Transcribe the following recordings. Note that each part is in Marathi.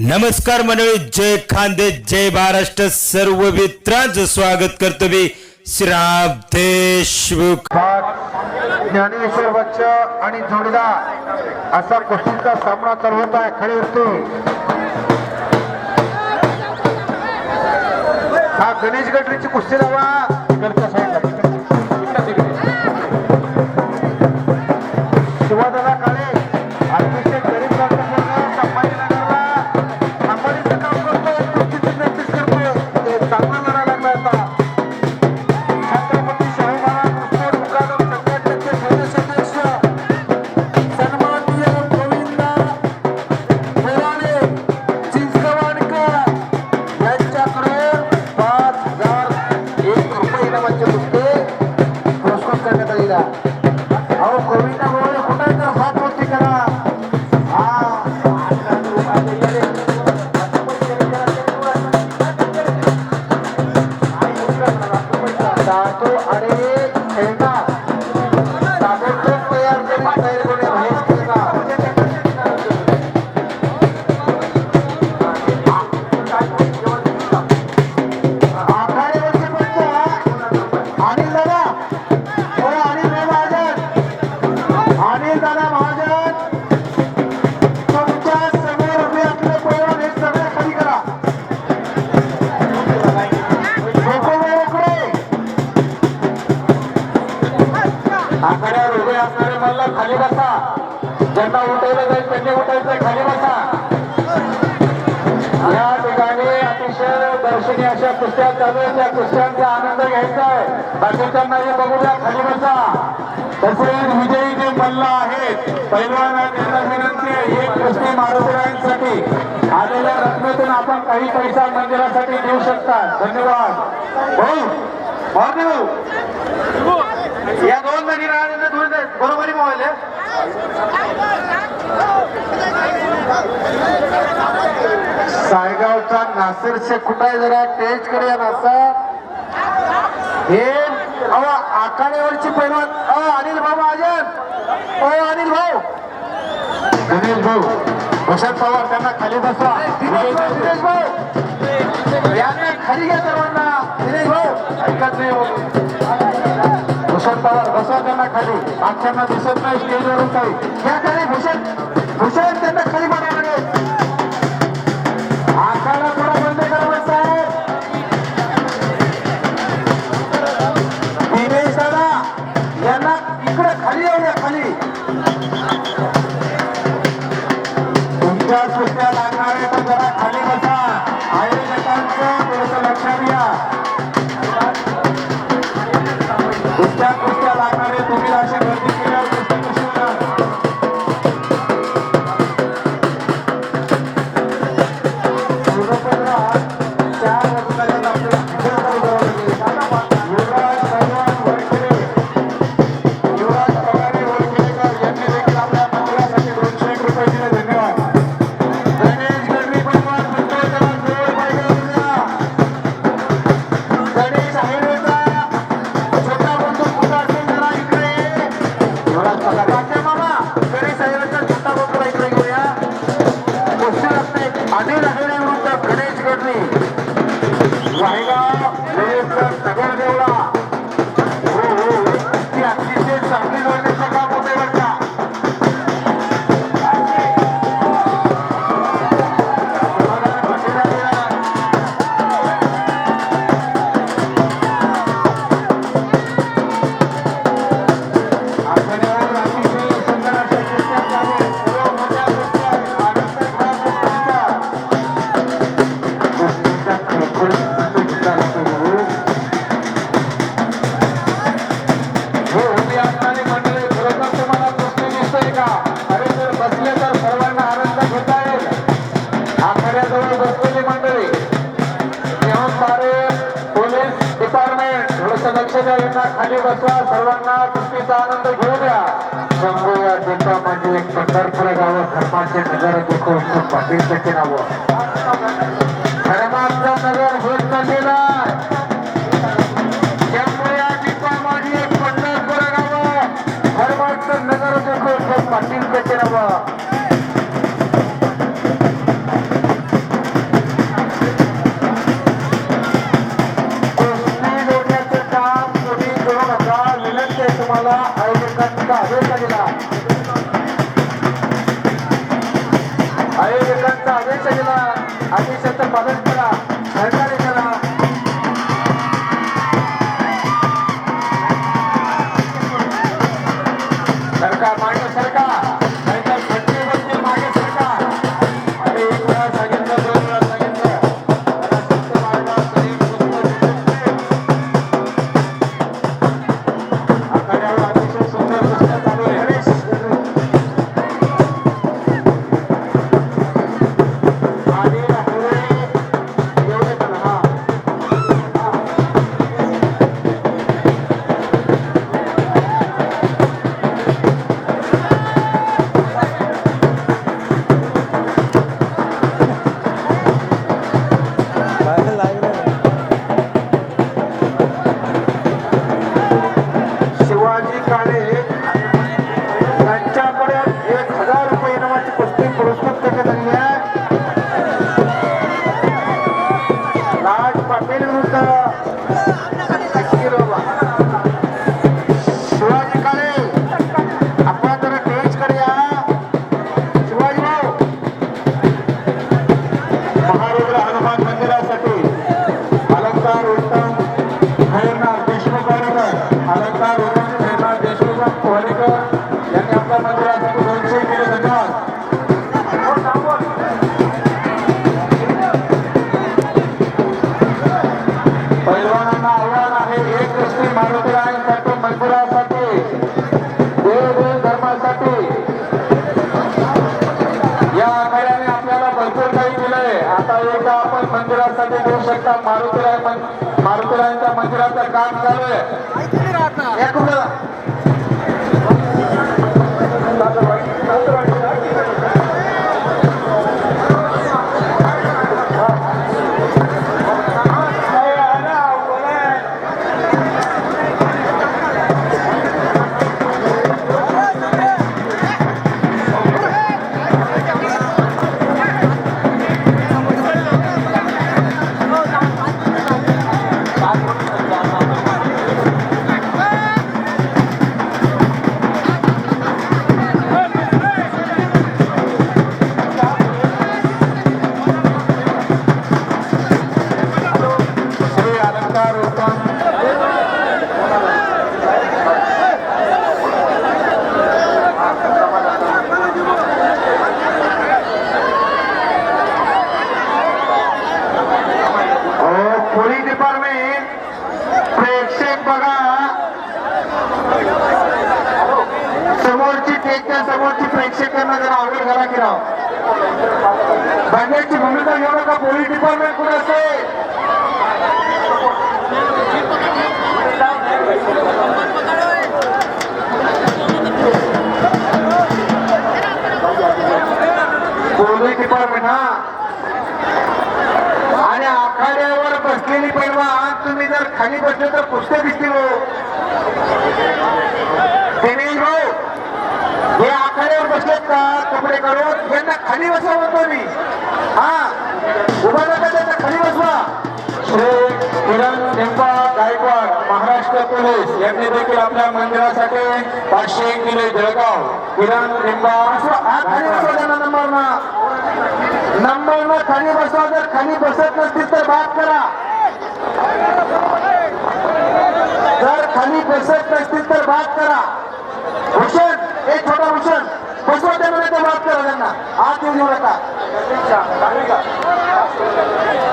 नमस्कार मंडळी, जय खानदेश, जय महाराष्ट्र. सर्व मित्रांचं स्वागत करतो मी श्रीराम देशमुख. ज्ञानेश्वर बच्च आणि जोडीदार असा कुस्तीचा सामना चालू होत आहे. खरी होती हा गणेश गटरीची कुस्ती लावा इकडच्या साईडला. शिवादादा काळे अतिशय गरीब संभाजीनगरला अंबानीचं काम करतो, कुस्तीची प्रॅक्टिस करतो. ते चांगला लढा लागला आता. छत्रपती शाहू महाराज कुस्ती मुकादम संघटनेचे प्रदेश अध्यक्ष सन्माननीय गोविंदा बोराडे चिंचवाडकर यांच्याकडे 5,001 रुपये इनामाचे बुके पुरस्कृत करण्यात आलेला. अहो गोविंदा बोराडे कुठे तर हात वरती करा. जातो आणि खेळणार ताबडतोब तयार करून तयार कोणी बाहेर खेळणार. आखाड्यावरचे पंच अनिल दादा, हो अनिल महाजन, अनिल दादा महाजन, तुमच्या समोर उभे असलेले पैलवान हे सगळे खाली करा. आखाड्यावर उभे असणारे मल्ल खाली बसा. ज्यांना उठायला जाईल त्यांनी उठायचं, खाली बसा. या ठिकाणी अतिशय दर्शनीय अशा कुस्त्या चालू आहेत. त्या कुस्त्यांचा आनंद घ्यायचा आहे. बाकीच्यांनाही बघू द्या, खाली बसा. तसेच विजयी जे मल्ल आहेत पैलवान आहेत त्यांना विनंती आहे, एक कुस्ती मारुतीरायांसाठी आलेल्या रकमेतून आपण काही पैसा मंदिरासाठी देऊ शकता. धन्यवाद. या दोन जणी राहण्याचं दूर बरोबरी मोबाईल सायगावचा नासिर शेख कुठे जरा टेस्ट कडे या नासर. हे आखाड्यावरची पैलवान अनिल भाऊ महाजन, अनिल भाऊ, गणेश भाऊ, भूषण पवार त्यांना खाली बसवा. दिनेश भाऊ यांना खाली घ्या सर्वांना. दिनेश भाऊ ऐकत नाही. भूषण पवार बसवा त्यांना खाली. मागच्यांना दिसत नाही स्टेजवरून काही. या खाली भूषण त्यांना खाली पाडावं लागेल. आखाडा थोडा बंद करा साहेब. दिनेश दादा यांना इकडे खाली येऊ द्या, खाली. तुमच्या कुस्त्या लागणारे तर जरा खाली बसा. आयोजकांचं थोडंसं लक्षात घ्या. कुस्त्या लागणारे तुम्ही अशा गर्दी केल्यावर कुस्ती कशी होणार. युवराज पगारे वडखेडेकर यांनी देखील आपल्या मंदिरासाठी 201 रुपये दिले. धन्यवाद. गणेश गडरी पैलवान मुंबईकरांना जोड पाहिजे होत्या. गणेश आहेचा छोटा बंधू कुठं असेल जरा इकडे. युवराज पगारे राजा मामा, गणेश आहेचा छोटा बंधू इकडे घेऊया. कुस्ती लागते अनिल आहेरे विरुद्ध गणेश गडरी. वाहेगाव गणेशकर नगरदेवळा. ती अतिशय चांगली जोडण्याचं काम होते बरं का. आखाड्यावर अतिशय सुंदर अशा कुस्त्या चालू आहेत. सर्व मोठ्या कुस्त्या आहेत. आनंद घ्या कुस्तीचा. कुस्तीचा खेळ हो उभी असणारी मंडळी खरोखर तुम्हाला कुस्ती दिसतोय का? अरे जर बसले तर सर्वांना आनंद घेता येईल. आखाड्याजवळ बसलेली मंडळी येऊन सारे पोलीस डिपार्टमेंट थोडंसं लक्ष द्या. यांना खाली बसवा. सर्वांना कुस्तीचा आनंद घेऊ द्या. शंभू या टेका म्हणजे एक पंढरपूर गावं खरपाचे नगर देखो पाटील त्याचे नावं. खरमाचं नगर होत नसेल नगर देखो पाटील त्याचे नाव. मालकांचा आदेश दिला आदेशाचं पालन करा सहकार्य करा सरकार मागे सरकार नाहीतर खड्डे बसतील मागे सरकार आणि एक वेळा सांगितलं दोन वेळा सांगितलं मला संत मार्गात तरी आखाड्यावर अतिशय सुंदर पुस्तक चालू आहे गणेश आणि पुढे एवढे पण हा शिवाजी काळे यांच्याकडे 1000 रुपये इनामाची कुस्ती पुरस्कृत करण्यात आली आहे राज पाटील विरुद्ध शिवाजी काळे आपण जरा टेच करूया शिवाजी भाऊ महारुद्र हनुमान मंदिरासाठी अलंकार उत्तम खैरनाथ देशमुख अलंकार उत्तम खैरनाथ देशमुख कोहरेकर यांनी आपल्या मंदिरासाठी 200 किलो धन्यवाद पैलवानांना आव्हान आहे एक कुस्ती मारुतीरायांसाठी मंदिरासाठी देव धर्मासाठी या आखाड्याने आपल्याला भरपूर काही दिलंय आता एकदा आपण मंदिरासाठी देऊ शकता मारुतीरायांच्या मंदिराचं काम चालू आहे एक कुठं श्री अलंकार उत्तम पोलीस डिपार्टमेंट प्रेक्षक बघा समोरची टेकच्या समोरची प्रेक्षकांना जरा आवड घाला की राव बघण्याची भूमिका घेऊ नका पोलीस डिपार्टमेंट कुठे असेल पोलीस डिपार्टमेंट हा आणि आखाड्यावर बसलेली पैलवान तुम्ही जर खाली बसले तर पुस्तक दिसतील हो दिनेश भाऊ हे आखाड्यावर बसलेत का कपडे काढून यांना खाली बसवा म्हणतो मी हा उभा नका त्यांना खाली बसवा श्री किरण निंबा गायकवाड महाराष्ट्र पोलीस यांनी देखील आपल्या मंदिरासाठी 500 किलो जळगाव किरण निंबा खाली बसवा त्यांना नंबर खाली बसवा जर खाली बसत नसतील तर बात करा जर खाली बसत नसतील तर बात करा भूषण एक छोटा भूषण बसवा त्यांना नाही तर बात करा त्यांना आत येऊ देऊ नका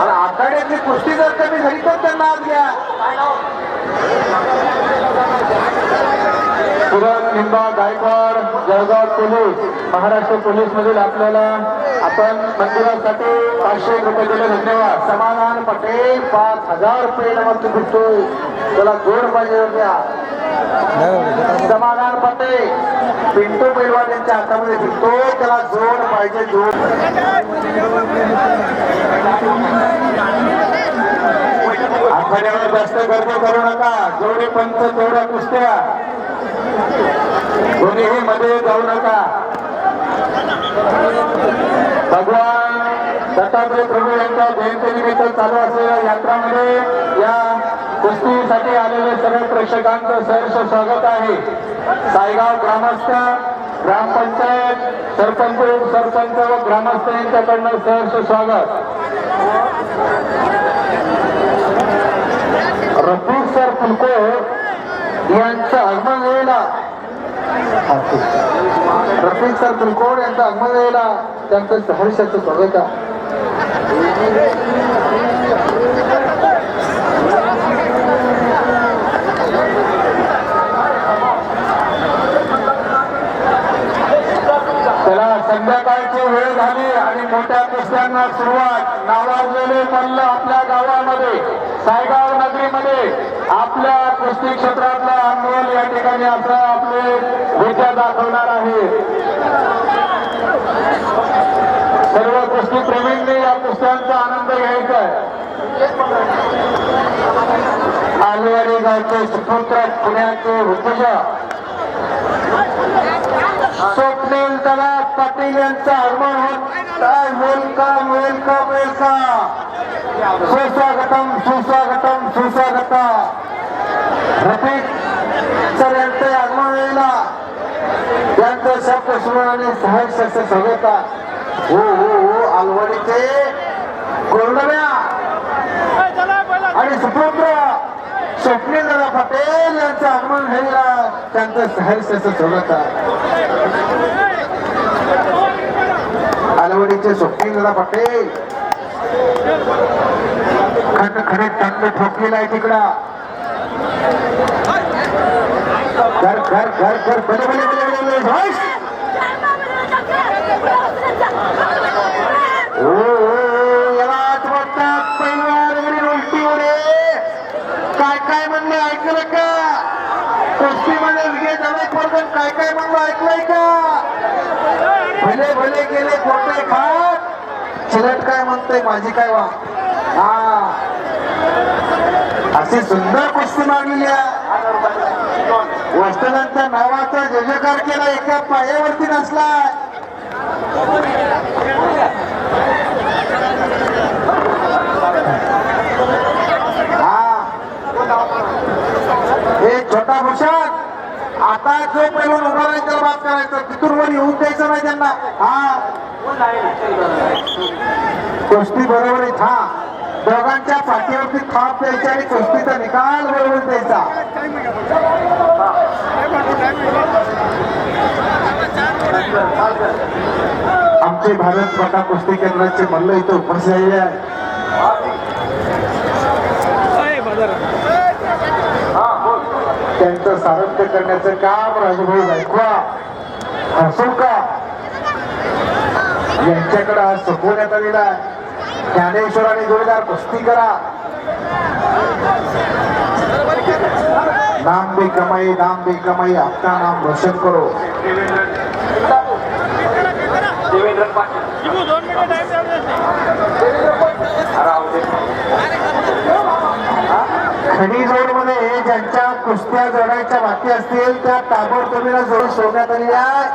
आणि आखाड्यातली कुस्ती जर कमी झाली तर त्यांना आत घ्या किरण निंबा गायकवाड जळगाव पोलीस महाराष्ट्र पोलीस मधील आपल्याला आपण मंदिरासाठी 500 रुपये दिले धन्यवाद समाधान पटेल 5000 रुपये इनामात भेटतोय त्याला जोड पाहिजे द्या समाधान पटेल पिंटू पैलवान यांच्या हातामध्ये भेटतो त्याला जोड पाहिजे जोड आखाड्यावर जास्त गर्दी करू नका जेवढे पंच तेवढ्या कुस्त्या कोणीही मध्ये जाऊ नका भगवान दत्तात्रय प्रभू यांच्या जयंतीनिमित्त चालू असलेल्या यात्रामध्ये या कुस्तीसाठी आलेले सर्व प्रेक्षकांचं सहर्ष स्वागत आहे सायगाव ग्रामस्थ ग्रामपंचायत सरपंच उपसरपंच व ग्रामस्थ यांच्याकडनं सहर्ष स्वागत. रफिक सर फुलकोड यांचं आगमन वेळेला रफिक सर फुलकोड यांचं आगमन वेळेला त्यांचं सहर्षाचं स्वागत आहे. त्याला संध्याकाळची वेळ झाली आणि मोठ्या कुस्त्यांना सुरुवात. नावाजलेले मल्ल आपल्या गावामध्ये सायगाव नगरीमध्ये आपल्या कुस्ती क्षेत्रातला अनमोल या ठिकाणी आपला आपले विद्या दाखवणार आहे. सर्व कुस्ती प्रेमींनी या कुस्त्यांचा आनंद घ्यायचा आहे. आलवारी गावचे सुपुत्र पुण्याचे भूषा स्वप्नील दादा पाटील यांचं आगमन होत आहे. वेलकम वेलकम वेलकम, सुस्वागतम सुस्वागतम सुस्वागत. रफिक सर यांचं आगमन वेळेला त्यांचं शब्दस्मरण आणि सहर्ष स्वागत. हो हो हो, आलवाडीचे गोरडव्या आणि सुपुत्र स्वप्नील दादा पटेल यांचं आगमन वेळेला त्यांचं सहर्ष स्वागत. आलवाडीचे स्वप्नील दादा पटेल खंड खरे तंड ठोकलेला आहे तिकडा. घर घर घर घर बले बले बले बले भाष. ओ याला आठवतात पहिल्यावर उलटी उडे. काय काय म्हणलं ऐकलं का? कुस्तीमध्ये विजय झालाय पण काय काय म्हणलं ऐकलंय का? भले भले गेले कोटे खात. चिलट काय म्हणतोय माझी काय वा. हा अशी सुंदर कुस्ती मागलेली आहे. वस्तादांच्या नावाचा जयजयकार केला, एका पायावरती नसला. हे छोटा भूषण आता जो पैलवान उभा राहील त्याला बात करायचं, तिथून वर येऊन द्यायचं नाही त्यांना. हा कुस्ती बरोबर आहे. हा दोघांच्या पाठीवरती थाप द्यायची आणि कुस्तीचा निकाल बरोबर द्यायचा. आमचे भारत माता कुस्ती केंद्राचे मल्ल इथं उपस्थित झालेले आहे. त्यांचं सारथ्य करण्याचं काम राजभाऊ गायकवाड हसुका यांच्याकडे आज सोपवण्यात आलेला आहे. ज्ञानेश्वर आणि जोरदार कुस्ती करा. नाम भी कमाई आपका नाम रोशन करो. खडी जोड मध्ये ज्यांच्या कुस्त्या जोडायच्या बाकी असतील त्या ताबडतोबीला जोड सोडण्यात आलेल्या आहे.